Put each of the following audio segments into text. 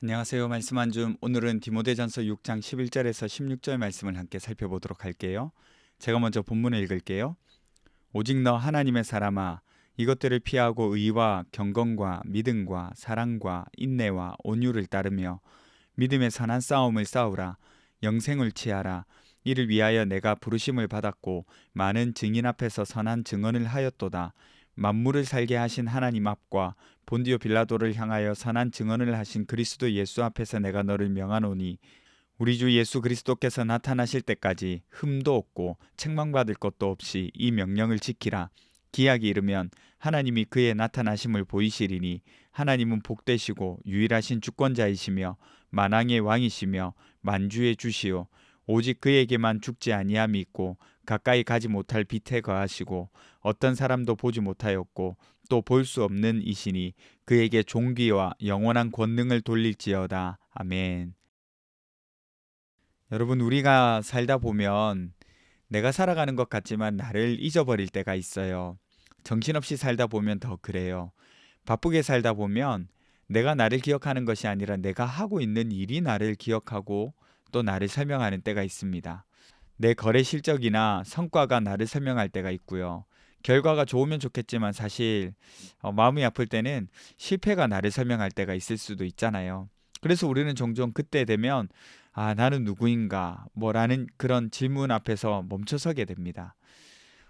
안녕하세요. 말씀 한 줌. 오늘은 디모데전서 6장 11절에서 16절 말씀을 함께 살펴보도록 할게요. 제가 먼저 본문을 읽을게요. 오직 너 하나님의 사람아, 이것들을 피하고 의와 경건과 믿음과 사랑과 인내와 온유를 따르며 믿음의 선한 싸움을 싸우라. 영생을 취하라. 이를 위하여 내가 부르심을 받았고 많은 증인 앞에서 선한 증언을 하였도다. 만물을 살게 하신 하나님 앞과 본디오 빌라도를 향하여 선한 증언을 하신 그리스도 예수 앞에서 내가 너를 명하노니 우리 주 예수 그리스도께서 나타나실 때까지 흠도 없고 책망받을 것도 없이 이 명령을 지키라. 기약이 이르면 하나님이 그의 나타나심을 보이시리니 하나님은 복되시고 유일하신 주권자이시며 만왕의 왕이시며 만주의 주시오. 오직 그에게만 죽지 아니함이 있고 가까이 가지 못할 빛에 거하시고 어떤 사람도 보지 못하였고 또 볼 수 없는 이시니 그에게 존귀와 영원한 권능을 돌릴지어다. 아멘. 여러분, 우리가 살다 보면 내가 살아가는 것 같지만 나를 잊어버릴 때가 있어요. 정신없이 살다 보면 더 그래요. 바쁘게 살다 보면 내가 나를 기억하는 것이 아니라 내가 하고 있는 일이 나를 기억하고 또 나를 설명하는 때가 있습니다. 내 거래 실적이나 성과가 나를 설명할 때가 있고요. 결과가 좋으면 좋겠지만 사실 마음이 아플 때는 실패가 나를 설명할 때가 있을 수도 있잖아요. 그래서 우리는 종종 그때 되면 나는 누구인가 뭐라는 그런 질문 앞에서 멈춰서게 됩니다.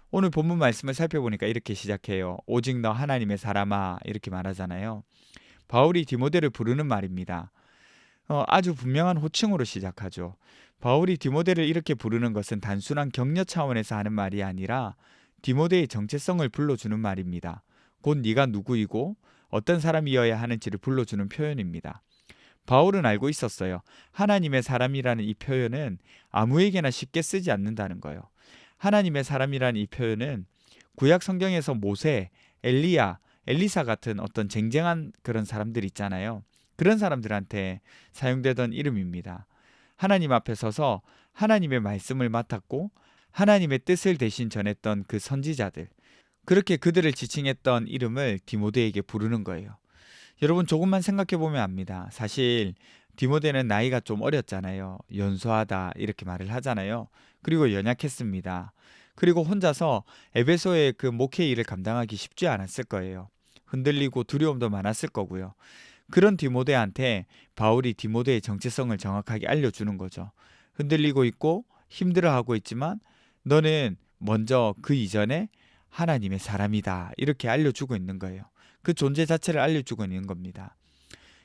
오늘 본문 말씀을 살펴보니까 이렇게 시작해요. 오직 너 하나님의 사람아 이렇게 말하잖아요. 바울이 디모데를 부르는 말입니다. 아주 분명한 호칭으로 시작하죠. 바울이 디모데를 이렇게 부르는 것은 단순한 격려 차원에서 하는 말이 아니라 디모데의 정체성을 불러주는 말입니다. 곧 네가 누구이고 어떤 사람이어야 하는지를 불러주는 표현입니다. 바울은 알고 있었어요. 하나님의 사람이라는 이 표현은 아무에게나 쉽게 쓰지 않는다는 거예요. 하나님의 사람이라는 이 표현은 구약 성경에서 모세, 엘리야, 엘리사 같은 어떤 쟁쟁한 그런 사람들 있잖아요. 그런 사람들한테 사용되던 이름입니다. 하나님 앞에 서서 하나님의 말씀을 맡았고 하나님의 뜻을 대신 전했던 그 선지자들, 그렇게 그들을 지칭했던 이름을 디모데에게 부르는 거예요. 여러분, 조금만 생각해 보면 압니다. 사실 디모데는 나이가 좀 어렸잖아요. 연소하다 이렇게 말을 하잖아요. 그리고 연약했습니다. 그리고 혼자서 에베소의 그 목회 일을 감당하기 쉽지 않았을 거예요. 흔들리고 두려움도 많았을 거고요. 그런 디모데한테 바울이 디모데의 정체성을 정확하게 알려주는 거죠. 흔들리고 있고 힘들어하고 있지만 너는 먼저 그 이전에 하나님의 사람이다 이렇게 알려주고 있는 거예요. 그 존재 자체를 알려주고 있는 겁니다.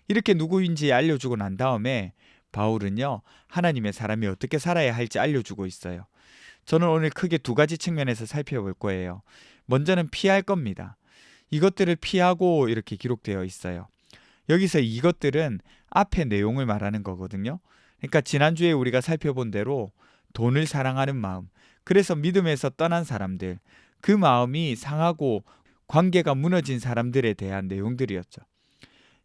이렇게 누구인지 알려주고 난 다음에 바울은요, 하나님의 사람이 어떻게 살아야 할지 알려주고 있어요. 저는 오늘 크게 두 가지 측면에서 살펴볼 거예요. 먼저는 피할 겁니다. 이것들을 피하고 이렇게 기록되어 있어요. 여기서 이것들은 앞의 내용을 말하는 거거든요. 그러니까 지난주에 우리가 살펴본 대로 돈을 사랑하는 마음, 그래서 믿음에서 떠난 사람들, 그 마음이 상하고 관계가 무너진 사람들에 대한 내용들이었죠.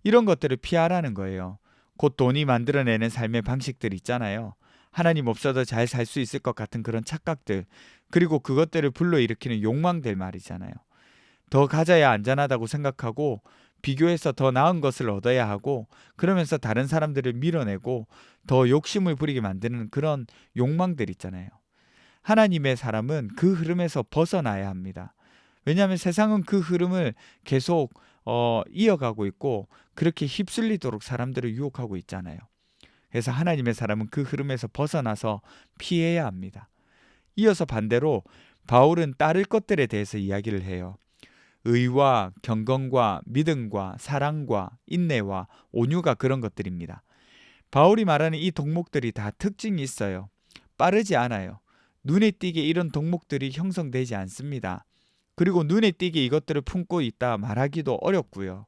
이런 것들을 피하라는 거예요. 곧 돈이 만들어내는 삶의 방식들 있잖아요. 하나님 없어도 잘 살 수 있을 것 같은 그런 착각들, 그리고 그것들을 불러일으키는 욕망들 말이잖아요. 더 가져야 안전하다고 생각하고 비교해서 더 나은 것을 얻어야 하고 그러면서 다른 사람들을 밀어내고 더 욕심을 부리게 만드는 그런 욕망들 있잖아요. 하나님의 사람은 그 흐름에서 벗어나야 합니다. 왜냐하면 세상은 그 흐름을 계속 이어가고 있고 그렇게 휩쓸리도록 사람들을 유혹하고 있잖아요. 그래서 하나님의 사람은 그 흐름에서 벗어나서 피해야 합니다. 이어서 반대로 바울은 따를 것들에 대해서 이야기를 해요. 의와 경건과 믿음과 사랑과 인내와 온유가 그런 것들입니다. 바울이 말하는 이 덕목들이 다 특징이 있어요. 빠르지 않아요. 눈에 띄게 이런 덕목들이 형성되지 않습니다. 그리고 눈에 띄게 이것들을 품고 있다 말하기도 어렵고요.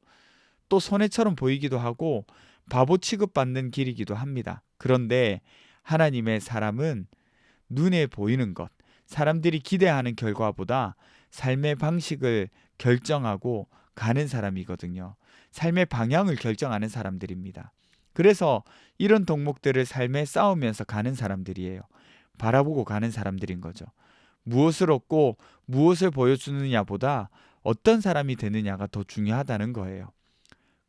또 손해처럼 보이기도 하고 바보 취급받는 길이기도 합니다. 그런데 하나님의 사람은 눈에 보이는 것, 사람들이 기대하는 결과보다 삶의 방식을 결정하고 가는 사람이거든요. 삶의 방향을 결정하는 사람들입니다. 그래서 이런 덕목들을 삶에 쌓으면서 가는 사람들이에요. 바라보고 가는 사람들인 거죠. 무엇을 얻고 무엇을 보여주느냐보다 어떤 사람이 되느냐가 더 중요하다는 거예요.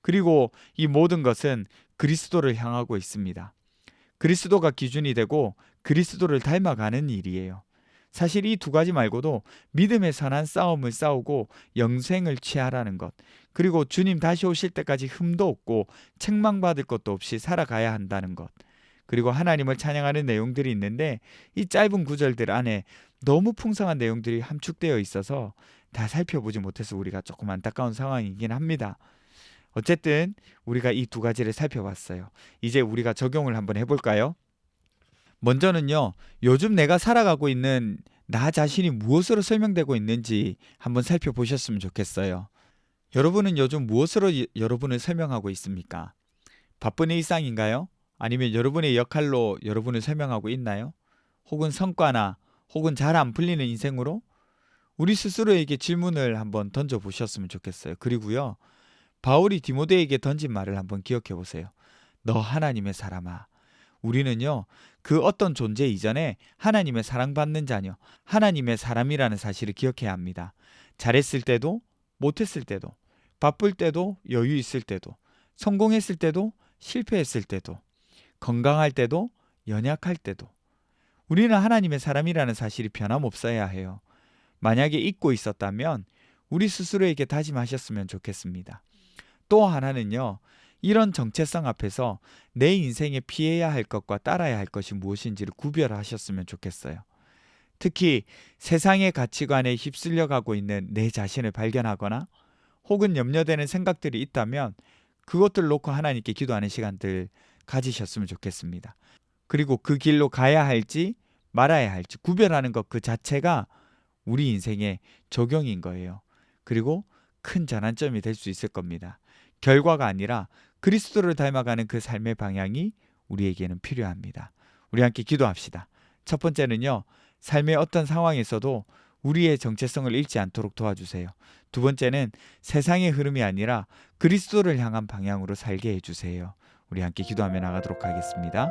그리고 이 모든 것은 그리스도를 향하고 있습니다. 그리스도가 기준이 되고 그리스도를 닮아가는 일이에요. 사실 이 두 가지 말고도 믿음의 선한 싸움을 싸우고 영생을 취하라는 것, 그리고 주님 다시 오실 때까지 흠도 없고 책망받을 것도 없이 살아가야 한다는 것, 그리고 하나님을 찬양하는 내용들이 있는데 이 짧은 구절들 안에 너무 풍성한 내용들이 함축되어 있어서 다 살펴보지 못해서 우리가 조금 안타까운 상황이긴 합니다. 어쨌든 우리가 이 두 가지를 살펴봤어요. 이제 우리가 적용을 한번 해볼까요? 먼저는요, 요즘 내가 살아가고 있는 나 자신이 무엇으로 설명되고 있는지 한번 살펴보셨으면 좋겠어요. 여러분은 요즘 무엇으로 여러분을 설명하고 있습니까? 바쁜 일상인가요? 아니면 여러분의 역할로 여러분을 설명하고 있나요? 혹은 성과나 혹은 잘 안 풀리는 인생으로? 우리 스스로에게 질문을 한번 던져보셨으면 좋겠어요. 그리고요, 바울이 디모데에게 던진 말을 한번 기억해 보세요. 너 하나님의 사람아. 우리는요, 그 어떤 존재 이전에 하나님의 사랑받는 자녀, 하나님의 사람이라는 사실을 기억해야 합니다. 잘했을 때도, 못했을 때도, 바쁠 때도, 여유 있을 때도, 성공했을 때도, 실패했을 때도, 건강할 때도, 연약할 때도. 우리는 하나님의 사람이라는 사실이 변함없어야 해요. 만약에 잊고 있었다면 우리 스스로에게 다짐하셨으면 좋겠습니다. 또 하나는요, 이런 정체성 앞에서 내 인생에 피해야 할 것과 따라야 할 것이 무엇인지를 구별하셨으면 좋겠어요. 특히 세상의 가치관에 휩쓸려 가고 있는 내 자신을 발견하거나 혹은 염려되는 생각들이 있다면 그것들 놓고 하나님께 기도하는 시간들 가지셨으면 좋겠습니다. 그리고 그 길로 가야 할지 말아야 할지 구별하는 것 그 자체가 우리 인생의 적용인 거예요. 그리고 큰 전환점이 될 수 있을 겁니다. 결과가 아니라 그리스도를 닮아가는 그 삶의 방향이 우리에게는 필요합니다. 우리 함께 기도합시다. 첫 번째는요, 삶의 어떤 상황에서도 우리의 정체성을 잃지 않도록 도와주세요. 두 번째는 세상의 흐름이 아니라 그리스도를 향한 방향으로 살게 해주세요. 우리 함께 기도하며 나가도록 하겠습니다.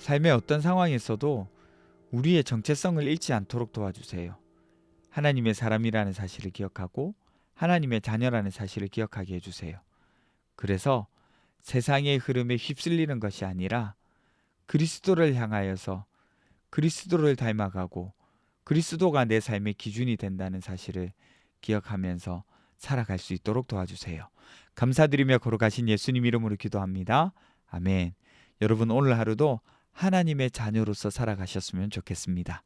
삶의 어떤 상황에서도 우리의 정체성을 잃지 않도록 도와주세요. 하나님의 사람이라는 사실을 기억하고 하나님의 자녀라는 사실을 기억하게 해주세요. 그래서 세상의 흐름에 휩쓸리는 것이 아니라 그리스도를 향하여서 그리스도를 닮아가고 그리스도가 내 삶의 기준이 된다는 사실을 기억하면서 살아갈 수 있도록 도와주세요. 감사드리며 걸어가신 예수님 이름으로 기도합니다. 아멘. 여러분 오늘 하루도 하나님의 자녀로서 살아가셨으면 좋겠습니다.